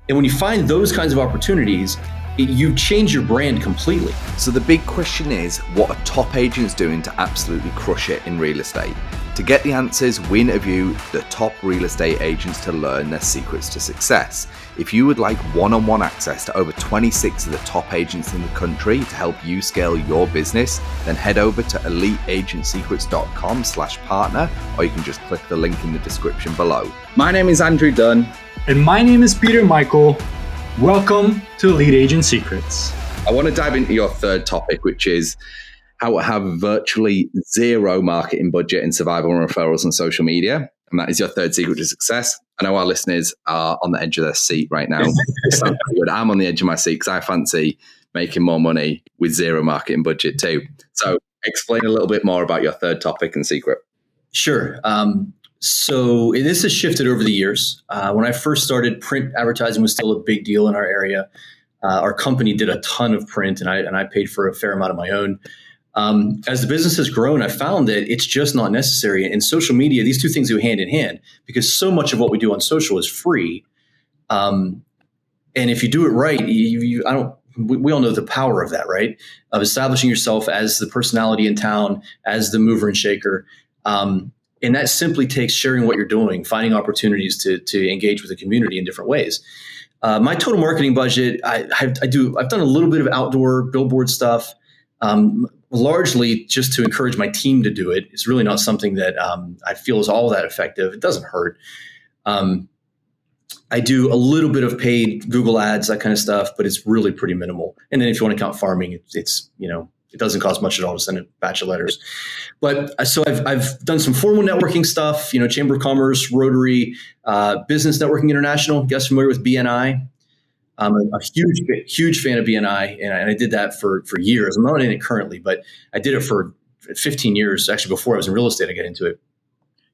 And when you find those kinds of opportunities, you change your brand completely. So the big question is, what are top agents doing to absolutely crush it in real estate? To get the answers, we interview the top real estate agents to learn their secrets to success. If you would like one-on-one access to over 26 of the top agents in the country to help you scale your business, then head over to eliteagentsecrets.com/partner, or you can just click the link in the description below. My name is Andrew Dunn. And my name is Peter Michael. Welcome to Elite Agent Secrets. I want to dive into your third topic, which is how to have virtually zero marketing budget and survival and referrals on social media. And that is your third secret to success. I know our listeners are on the edge of their seat right now. So good. I'm on the edge of my seat because I fancy making more money with zero marketing budget too. So explain a little bit more about your third topic and secret. Sure. So this has shifted over the years. When I first started, print advertising was still a big deal in our area. Our company did a ton of print, and I paid for a fair amount of my own. As the business has grown, I found that it's just not necessary. In social media, these two things go hand in hand because so much of what we do on social is free. And if you do it right, we all know the power of that, right? Of establishing yourself as the personality in town, as the mover and shaker. And that simply takes sharing what you're doing, finding opportunities to engage with the community in different ways. My total marketing budget, I've done a little bit of outdoor billboard stuff, largely just to encourage my team to do it. It's really not something that I feel is all that effective. It doesn't hurt. I do a little bit of paid Google ads, that kind of stuff, but it's really pretty minimal. And then if you want to count farming, it's it doesn't cost much at all to send a batch of letters. But so I've done some formal networking stuff, Chamber of Commerce, Rotary, Business Networking International. You guys familiar with BNI? I'm a huge fan of BNI, and I did that for years. I'm not in it currently, but I did it for 15 years. Actually, before I was in real estate, I got into it.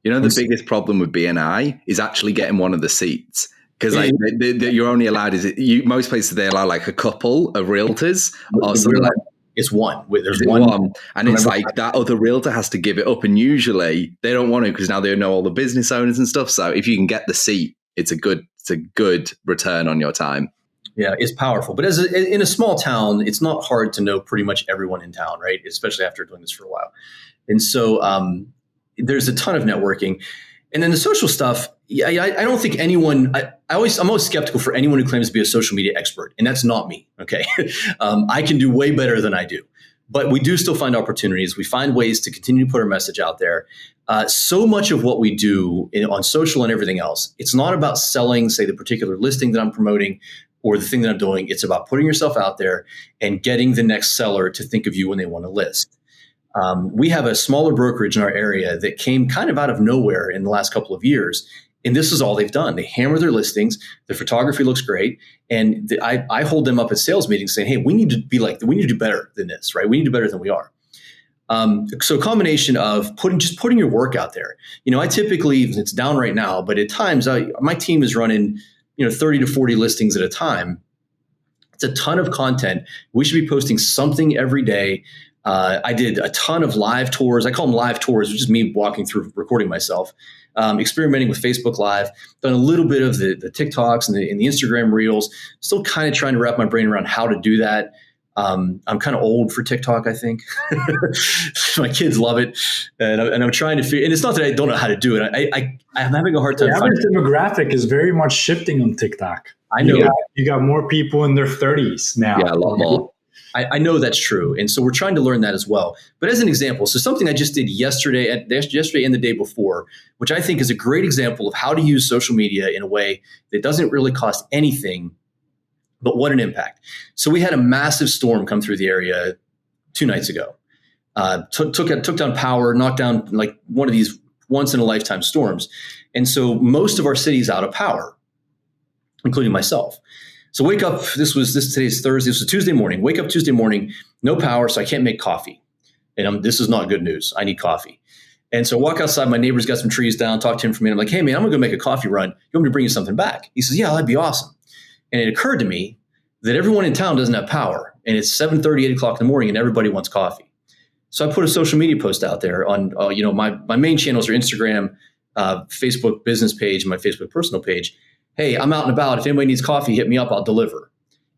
The biggest problem with BNI is actually getting one of the seats. Because you're only allowed, most places they allow like a couple of realtors or something like that. It's one. There's one. And it's like that other realtor has to give it up. And usually they don't want to because now they know all the business owners and stuff. So if you can get the seat, it's a good return on your time. Yeah, it's powerful. But in a small town, it's not hard to know pretty much everyone in town, right? Especially after doing this for a while. And so there's a ton of networking. And then the social stuff, I don't think anyone, I'm always skeptical for anyone who claims to be a social media expert. And that's not me, okay? I can do way better than I do. But we do still find opportunities. We find ways to continue to put our message out there. So much of what we do on social and everything else, it's not about selling, say, the particular listing that I'm promoting or the thing that I'm doing. It's about putting yourself out there and getting the next seller to think of you when they want to list. We have a smaller brokerage in our area that came kind of out of nowhere in the last couple of years. And this is all they've done. They hammer their listings. The photography looks great. And I hold them up at sales meetings saying, hey, we need to do better than this, right? We need to do better than we are. So a combination of putting your work out there. I typically, it's down right now, but at times my team is running, 30 to 40 listings at a time. It's a ton of content. We should be posting something every day. I did a ton of live tours. I call them live tours, which is me walking through, recording myself, experimenting with Facebook Live, done a little bit of the TikToks and the Instagram Reels, still kind of trying to wrap my brain around how to do that. I'm kind of old for TikTok, I think. My kids love it. And I'm trying to figure, and it's not that I don't know how to do it. I'm having a hard time. The average demographic is very much shifting on TikTok. I know. You got more people in their 30s now. Yeah, a lot more. I know that's true. And so we're trying to learn that as well. But as an example, so something I just did yesterday and the day before, which I think is a great example of how to use social media in a way that doesn't really cost anything, but what an impact. So we had a massive storm come through the area 2 nights ago. Took down power, knocked down like one of these once in a lifetime storms. And so most of our city's out of power, including myself. So wake up, today's Thursday, this was Tuesday morning, wake up Tuesday morning, no power, so I can't make coffee. And this is not good news. I need coffee. And so I walk outside, my neighbor's got some trees down, talk to him for a minute. I'm like, hey man, I'm gonna go make a coffee run. You want me to bring you something back? He says, yeah, that'd be awesome. And it occurred to me that everyone in town doesn't have power. And it's 7:30, 8 o'clock in the morning and everybody wants coffee. So I put a social media post out there on, my main channels are Instagram, Facebook business page, and my Facebook personal page. Hey, I'm out and about. If anybody needs coffee, hit me up. I'll deliver.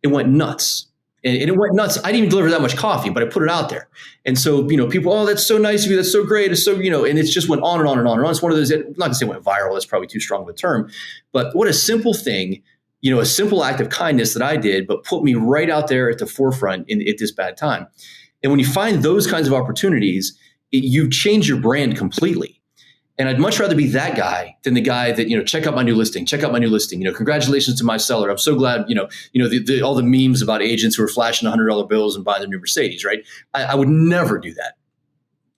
It went nuts. And it went nuts. I didn't even deliver that much coffee, but I put it out there. And so, people, oh, that's so nice of you. That's so great. It's so, and it just went on and on and on and on. It's one of those, I'm not going to say it went viral. That's probably too strong of a term. But what a simple thing, a simple act of kindness that I did, but put me right out there at the forefront at this bad time. And when you find those kinds of opportunities, you change your brand completely. And I'd much rather be that guy than the guy that, check out my new listing, congratulations to my seller. I'm so glad, all the memes about agents who are flashing $100 bills and buying their new Mercedes, right? I would never do that.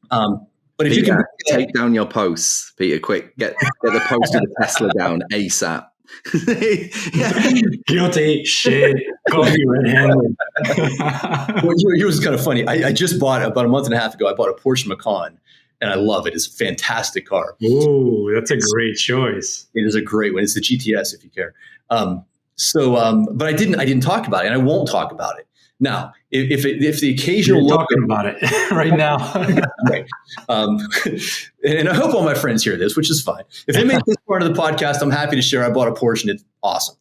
But if Peter, you can take down your posts, Peter, quick, get the post of the Tesla down ASAP. Guilty shit. Call me red-handed. Well, it was kind of funny. I just bought, about a month and a half ago, I bought a Porsche Macan. And I love it. It's a fantastic car. Ooh, that's a great choice. It is a great one. It's the GTS, if you care. But I didn't talk about it, and I won't talk about it. Now, if the occasional You're talking about it right now. Right. And I hope all my friends hear this, which is fine. If they make this part of the podcast, I'm happy to share. I bought a Porsche, and it's awesome.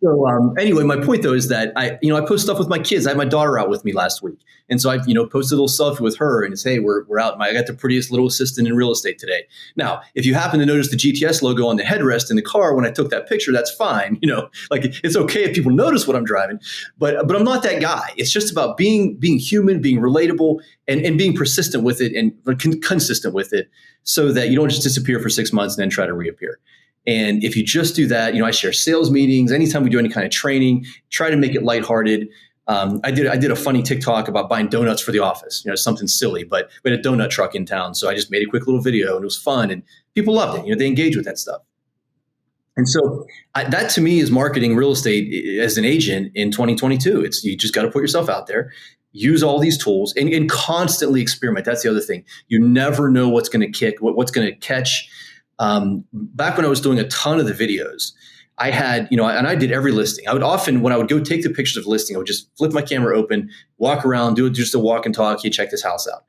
So anyway, my point though is that I post stuff with my kids. I had my daughter out with me last week, and so I posted a little selfie with her, and it's, hey, we're out. I got the prettiest little assistant in real estate today. Now, if you happen to notice the GTS logo on the headrest in the car when I took that picture, that's fine. Like it's okay if people notice what I'm driving, but I'm not that guy. It's just about being human, being relatable, and being persistent with it and consistent with it, so that you don't just disappear for 6 months and then try to reappear. And if you just do that, I share sales meetings. Anytime we do any kind of training, try to make it lighthearted. I did a funny TikTok about buying donuts for the office, something silly, but we had a donut truck in town. So I just made a quick little video and it was fun and people loved it. They engage with that stuff. And so that to me is marketing real estate as an agent in 2022. You just got to put yourself out there, use all these tools and constantly experiment. That's the other thing. You never know what's going to kick, what's going to catch. Back when I was doing a ton of the videos, I had, and I did every listing. I would often, when I would go take the pictures of the listing, I would just flip my camera open, walk around, do just a walk and talk. You check this house out.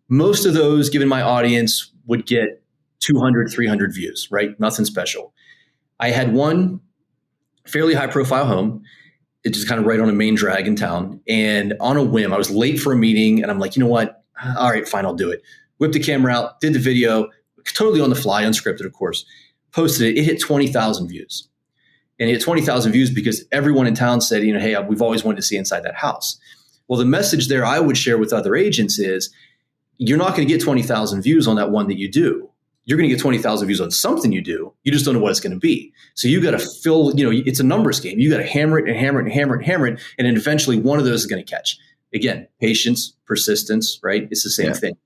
Most of those, given my audience, would get 200, 300 views, right? Nothing special. I had one fairly high profile home. It's just kind of right on a main drag in town. And on a whim, I was late for a meeting and I'm like, you know what? All right, fine, I'll do it. Whipped the camera out, did the video, totally on the fly, unscripted, of course, posted it. It hit 20,000 views. And it hit 20,000 views because everyone in town said, hey, we've always wanted to see inside that house. Well, the message there I would share with other agents is you're not going to get 20,000 views on that one that you do. You're going to get 20,000 views on something you do. You just don't know what it's going to be. So you got to fill, it's a numbers game. You got to hammer it and hammer it and hammer it and hammer it. And then eventually one of those is going to catch. Again, patience, persistence, right? It's the same thing.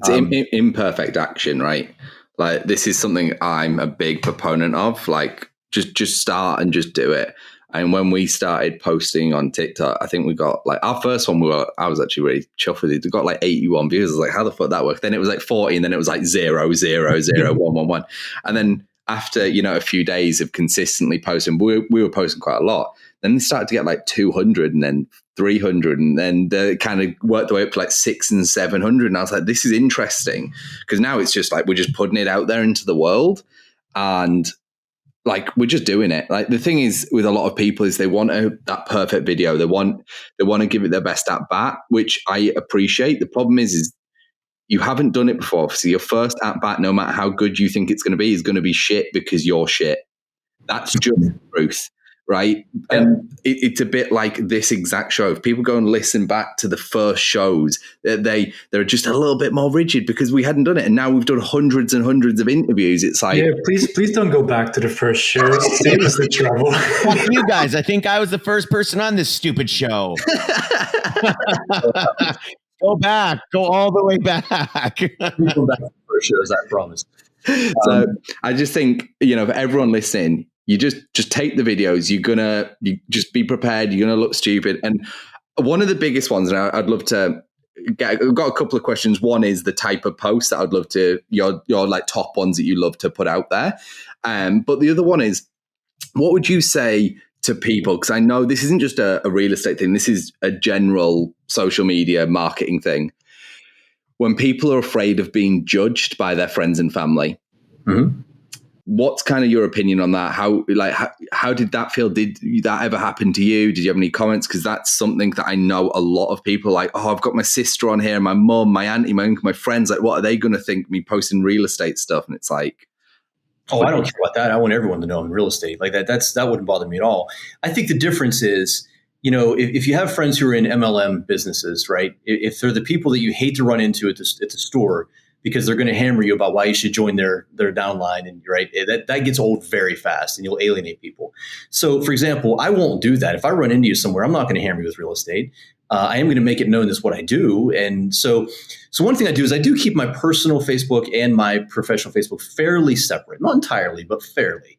It's imperfect action, right? Like this is something I'm a big proponent of. Like just start and just do it. And when we started posting on TikTok, I think we got like our first one. I was actually really chuffed with it. We got like 81 views. I was like, how the fuck that worked? Then it was like 40, and then it was like 0, 0, 0, 1, 1, 1. And then after a few days of consistently posting, we were posting quite a lot. Then they started to get like 200, and then 300, and then they kind of worked their way up to like 600 and 700. And I was like, this is interesting because now it's just like we're just putting it out there into the world, and like we're just doing it. Like the thing is with a lot of people is they want that perfect video. They want to give it their best at bat, which I appreciate. The problem is you haven't done it before. So your first at bat, no matter how good you think it's going to be, is going to be shit because you're shit. That's just the truth. Right. And it's a bit like this exact show. If people go and listen back to the first shows, they're just a little bit more rigid because we hadn't done it. And now we've done hundreds and hundreds of interviews. It's like, yeah, please don't go back to the first show. Save us the trouble. Fuck you guys. I think I was the first person on this stupid show. Go back. Go all the way back. We go back to the first shows, I promise. So I just think, for everyone listening, you just take the videos. You just be prepared. You're gonna look stupid. And one of the biggest ones, and I'd love to get. I've got a couple of questions. One is the type of post that I'd love to your like top ones that you love to put out there. But the other one is, what would you say to people? Because I know this isn't just a real estate thing. This is a general social media marketing thing. When people are afraid of being judged by their friends and family. Mm-hmm. what's kind of your opinion on that? How did that feel? Did that ever happen to you? Did you have any comments? Because that's something that I know a lot of people like, oh, I've got my sister on here, my mum, my auntie, my uncle, my friends. Like, what are they going to think me posting real estate stuff? And it's like, oh, I don't care about that. I want everyone to know I'm in real estate. Like that wouldn't bother me at all. I think the difference is, if you have friends who are in MLM businesses, right? If they're the people that you hate to run into at the store, because they're going to hammer you about why you should join their downline, and right, that gets old very fast, and you'll alienate people. So, for example, I won't do that. If I run into you somewhere, I'm not going to hammer you with real estate. I am going to make it known that's what I do. And so one thing I do is I do keep my personal Facebook and my professional Facebook fairly separate, not entirely, but fairly.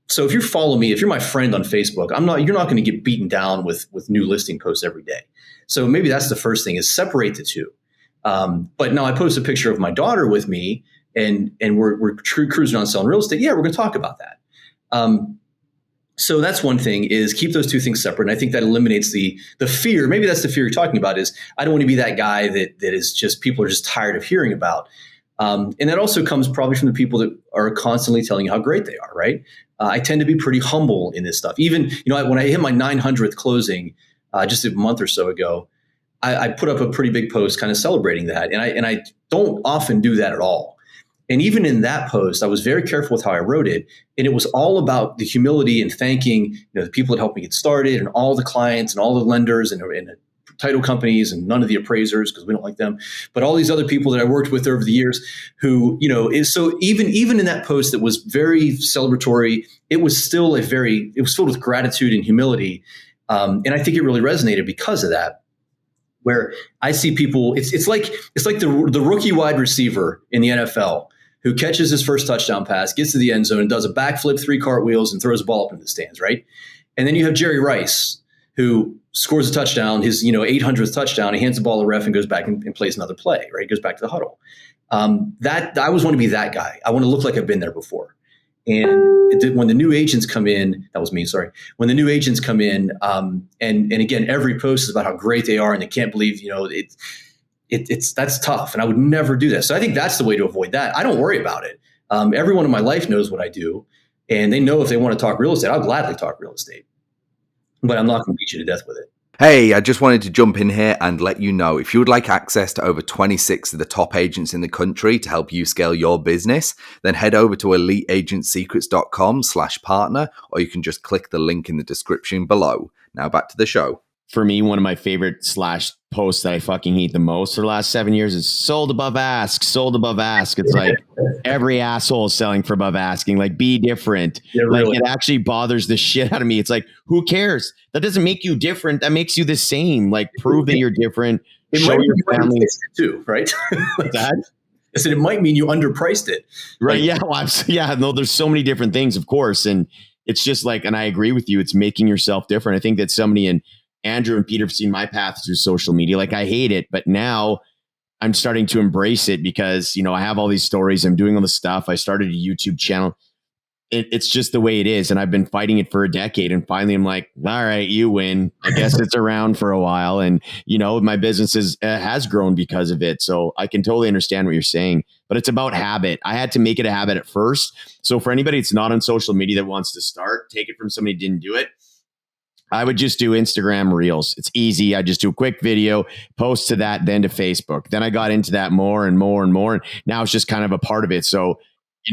So if you follow me, if you're my friend on Facebook, you're not going to get beaten down with new listing posts every day. So maybe that's the first thing, is separate the two. But now I post a picture of my daughter with me, and we're cruising on selling real estate. Yeah, we're going to talk about that. So that's one thing, is keep those two things separate. And I think that eliminates the fear. Maybe that's the fear you're talking about, is I don't want to be that guy that is just, people are just tired of hearing about. And that also comes probably from the people that are constantly telling you how great they are, right? I tend to be pretty humble in this stuff. Even, when I hit my 900th closing just a month or so ago, I put up a pretty big post kind of celebrating that. And I don't often do that at all. And even in that post, I was very careful with how I wrote it. And it was all about the humility and thanking, the people that helped me get started, and all the clients and all the lenders and the title companies, and none of the appraisers, because we don't like them, but all these other people that I worked with over the years who, so even in that post that was very celebratory, it was still it was filled with gratitude and humility. And I think it really resonated because of that. Where I see people, it's like the rookie wide receiver in the NFL who catches his first touchdown pass, gets to the end zone, and does a backflip, 3 cartwheels, and throws the ball up into the stands, right? And then you have Jerry Rice, who scores a touchdown, his 800th touchdown. He hands the ball to the ref and goes back and plays another play, right? Goes back to the huddle. That I always want to be that guy. I want to look like I've been there before. And when the new agents come in, that was me, sorry. When the new agents come in, and again, every post is about how great they are and they can't believe, that's tough. And I would never do that. So I think that's the way to avoid that. I don't worry about it. Everyone in my life knows what I do, and they know if they want to talk real estate, I'll gladly talk real estate, but I'm not going to beat you to death with it. Hey, I just wanted to jump in here and let you know, if you would like access to over 26 of the top agents in the country to help you scale your business, then head over to eliteagentsecrets.com/partner, or you can just click the link in the description below. Now back to the show. For me, one of my favorite / posts that I fucking hate the most for the last 7 years is sold above ask, sold above ask. It's like every asshole is selling for above asking. Like, be different. Yeah, really. Like, it actually bothers the shit out of me. It's like, who cares? That doesn't make you different. That makes you the same. Like, prove that you're different. Show your family too, right? That? I said it might mean you underpriced it. Right. Yeah. Well, no, there's so many different things, of course. And it's just like, and I agree with you, it's making yourself different. I think that somebody in Andrew and Peter have seen my path through social media. Like, I hate it, but now I'm starting to embrace it because, I have all these stories. I'm doing all this stuff. I started a YouTube channel. It's just the way it is. And I've been fighting it for a decade. And finally, I'm like, all right, you win. I guess it's around for a while. And, my business has grown because of it. So I can totally understand what you're saying, but it's about habit. I had to make it a habit at first. So for anybody that's not on social media that wants to start, take it from somebody who didn't do it. I would just do Instagram Reels. It's easy. I just do a quick video, post to that, then to Facebook. Then I got into that more and more and more. And now it's just kind of a part of it. So,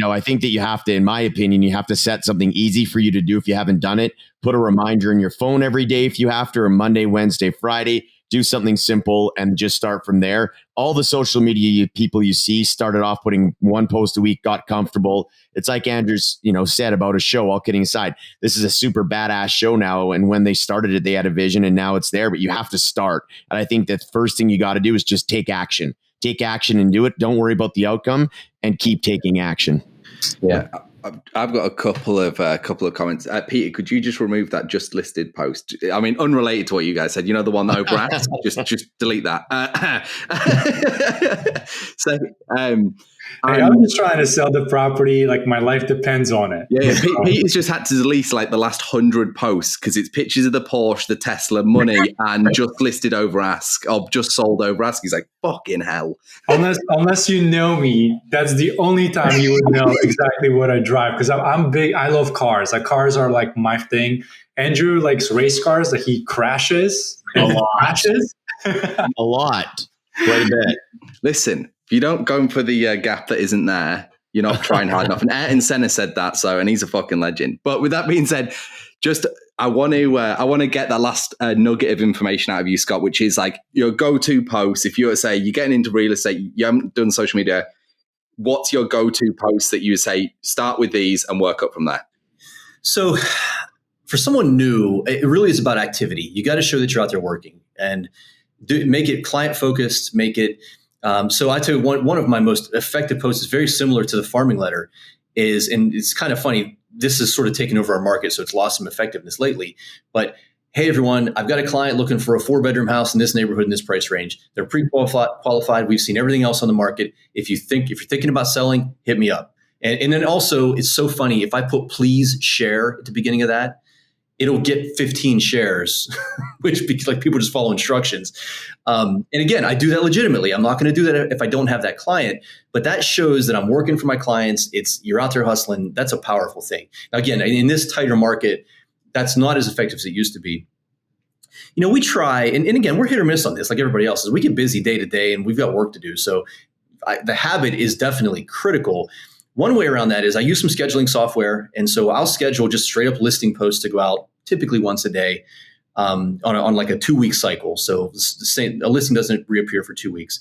I think that you have to, in my opinion, you have to set something easy for you to do if you haven't done it. Put a reminder in your phone every day if you have to, or Monday, Wednesday, Friday. Do something simple and just start from there. All the social media people you see started off putting one post a week, got comfortable. It's like Andrew's, said about a show, all kidding aside. This is a super badass show now. And when they started it, they had a vision and now it's there, but you have to start. And I think the first thing you got to do is just take action. Take action and do it. Don't worry about the outcome and keep taking action. Yeah. I've got a couple of comments. Peter, could you just remove that just listed post? I mean, unrelated to what you guys said. The one that Oprah asked? just delete that. Hey, I'm just trying to sell the property. Like my life depends on it. Yeah, Peter's just had to delete like the last 100 posts because it's pictures of the Porsche, the Tesla, money, and just listed over ask or just sold over ask. He's like, fucking hell. Unless you know me, that's the only time you would know exactly what I drive. Because I'm big. I love cars. Like cars are like my thing. Andrew likes race cars. Like he crashes. A lot. Crashes. A lot. Quite a bit. Listen, if you don't go for the gap that isn't there, you're not trying hard enough. And Ayrton Senna said that, and he's a fucking legend. But with that being said, I want to get that last nugget of information out of you, Scott, which is like your go-to post. If you were to say you're getting into real estate, you haven't done social media, what's your go-to post that you would say start with these and work up from there? So for someone new, it really is about activity. You got to show that you're out there working and make it client focused, make it. So I tell you, one of my most effective posts is very similar to the farming letter and it's kind of funny. This has sort of taken over our market, so it's lost some effectiveness lately. But hey, everyone, I've got a client looking for a 4-bedroom house in this neighborhood in this price range. They're pre-qualified. We've seen everything else on the market. If you're thinking about selling, hit me up. And then also, it's so funny. If I put please share at the beginning of that, it'll get 15 shares, which because like people just follow instructions. And again, I do that legitimately. I'm not going to do that if I don't have that client, but that shows that I'm working for my clients. You're out there hustling. That's a powerful thing. Now, again, in this tighter market, that's not as effective as it used to be. You know, we try, and again, we're hit or miss on this, like everybody else is. We get busy day to day and we've got work to do. So the habit is definitely critical. One way around that is I use some scheduling software. And so I'll schedule just straight up listing posts to go out typically once a day on like a 2-week cycle. So a listing doesn't reappear for 2 weeks.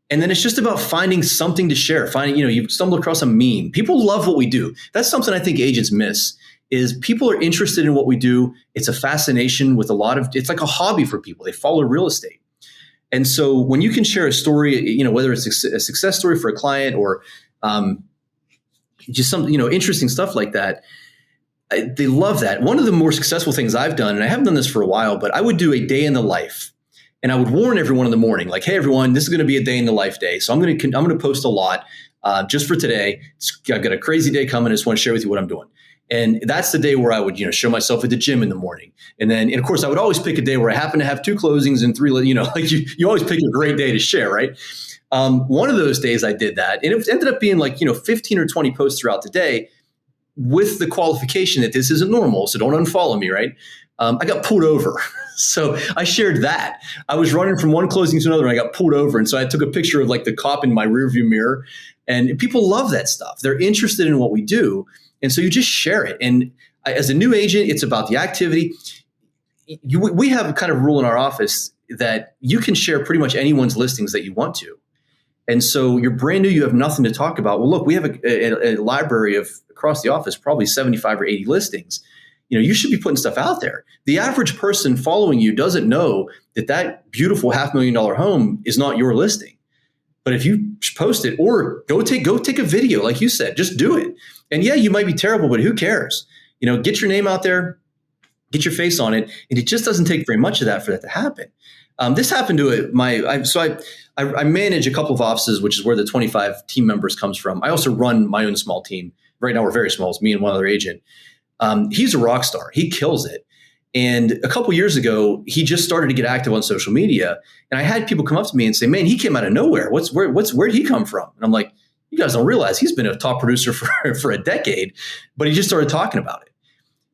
And then it's just about finding something to share. You stumble across a meme. People love what we do. That's something I think agents miss is people are interested in what we do. It's a fascination with it's like a hobby for people. They follow real estate. And so when you can share a story, whether it's a success story for a client or just some, interesting stuff like that, they love that. One of the more successful things I've done, and I haven't done this for a while, but I would do a day in the life. And I would warn everyone in the morning, like, hey, everyone, this is going to be a day in the life day. So I'm going to post a lot just for today. I've got a crazy day coming. I just want to share with you what I'm doing. And that's the day where I would, show myself at the gym in the morning. And of course, I would always pick a day where I happen to have 2 closings and 3, like you always pick a great day to share, right? One of those days I did that. And it ended up being like, 15 or 20 posts throughout the day with the qualification that this isn't normal. So don't unfollow me, right? I got pulled over. So I shared that. I was running from one closing to another and I got pulled over. And so I took a picture of like the cop in my rearview mirror. And people love that stuff. They're interested in what we do. And so you just share it. And as a new agent, it's about the activity. We have a kind of rule in our office that you can share pretty much anyone's listings that you want to. And so you're brand new, you have nothing to talk about. Well, look, we have a library of across the office, probably 75 or 80 listings. You should be putting stuff out there. The average person following you doesn't know that beautiful $500,000 home is not your listing. But if you post it or go take a video, like you said, just do it. And yeah, you might be terrible, but who cares? Get your name out there, get your face on it. And it just doesn't take very much of that for that to happen. This happened to I manage a couple of offices, which is where the 25 team members comes from. I also run my own small team. Right now, we're very small. It's me and one other agent. He's a rock star. He kills it. And a couple of years ago, he just started to get active on social media. And I had people come up to me and say, man, he came out of nowhere. Where'd he come from? And I'm like, you guys don't realize he's been a top producer for a decade, but he just started talking about it.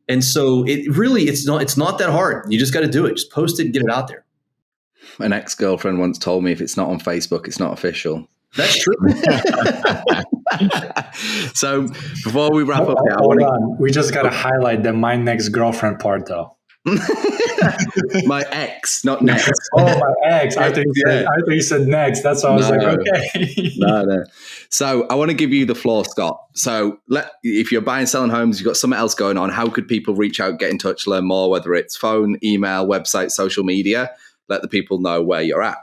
And so it's not that hard. You just got to do it. Just post it and get it out there. An ex-girlfriend once told me if it's not on Facebook, it's not official. That's true. So before we wrap up, hold on. We just got to highlight the my next girlfriend part, though. My ex, not next. Oh, my ex. I thought you said next. That's why I was okay. No. So I want to give you the floor, Scott. So if you're buying, selling homes, you've got something else going on, how could people reach out, get in touch, learn more, whether it's phone, email, website, social media? Let the people know where you're at.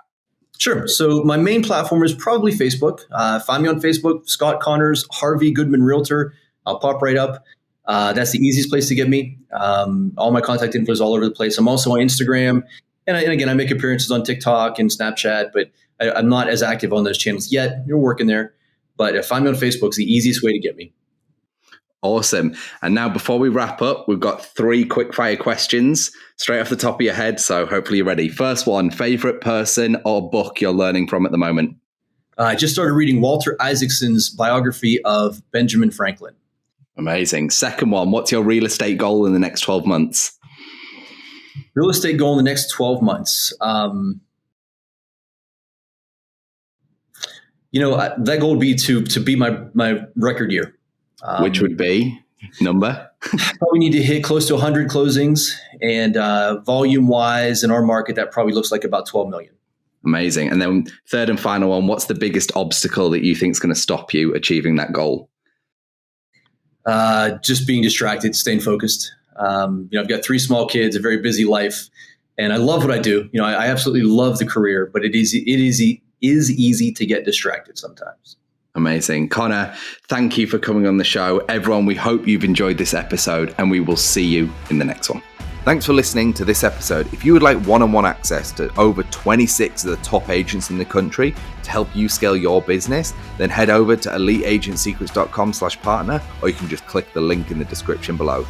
Sure. So my main platform is probably Facebook. Find me on Facebook, Scott Connors, Harvey Goodman Realtor. I'll pop right up. That's the easiest place to get me. All my contact info is all over the place. I'm also on Instagram. And again, I make appearances on TikTok and Snapchat, but I'm not as active on those channels yet. You're working there. But find me on Facebook is the easiest way to get me. Awesome. And now before we wrap up, we've got 3 quick fire questions straight off the top of your head. So hopefully you're ready. First one, favorite person or book you're learning from at the moment? I just started reading Walter Isaacson's biography of Benjamin Franklin. Amazing. Second one, what's your real estate goal in the next 12 months? Real estate goal in the next 12 months. That goal would be to beat my record year. Which would be number? Probably need to hit close to 100 closings, and volume wise in our market, that probably looks like about 12 million. Amazing. And then third and final one, what's the biggest obstacle that you think is going to stop you achieving that goal? Just being distracted, staying focused. I've got 3 small kids, a very busy life, and I love what I do. I absolutely love the career, but it is easy to get distracted sometimes. Amazing. Connor, thank you for coming on the show. Everyone, we hope you've enjoyed this episode, and we will see you in the next one. Thanks for listening to this episode. If you would like one-on-one access to over 26 of the top agents in the country to help you scale your business, then head over to eliteagentsecrets.com/partner, or you can just click the link in the description below.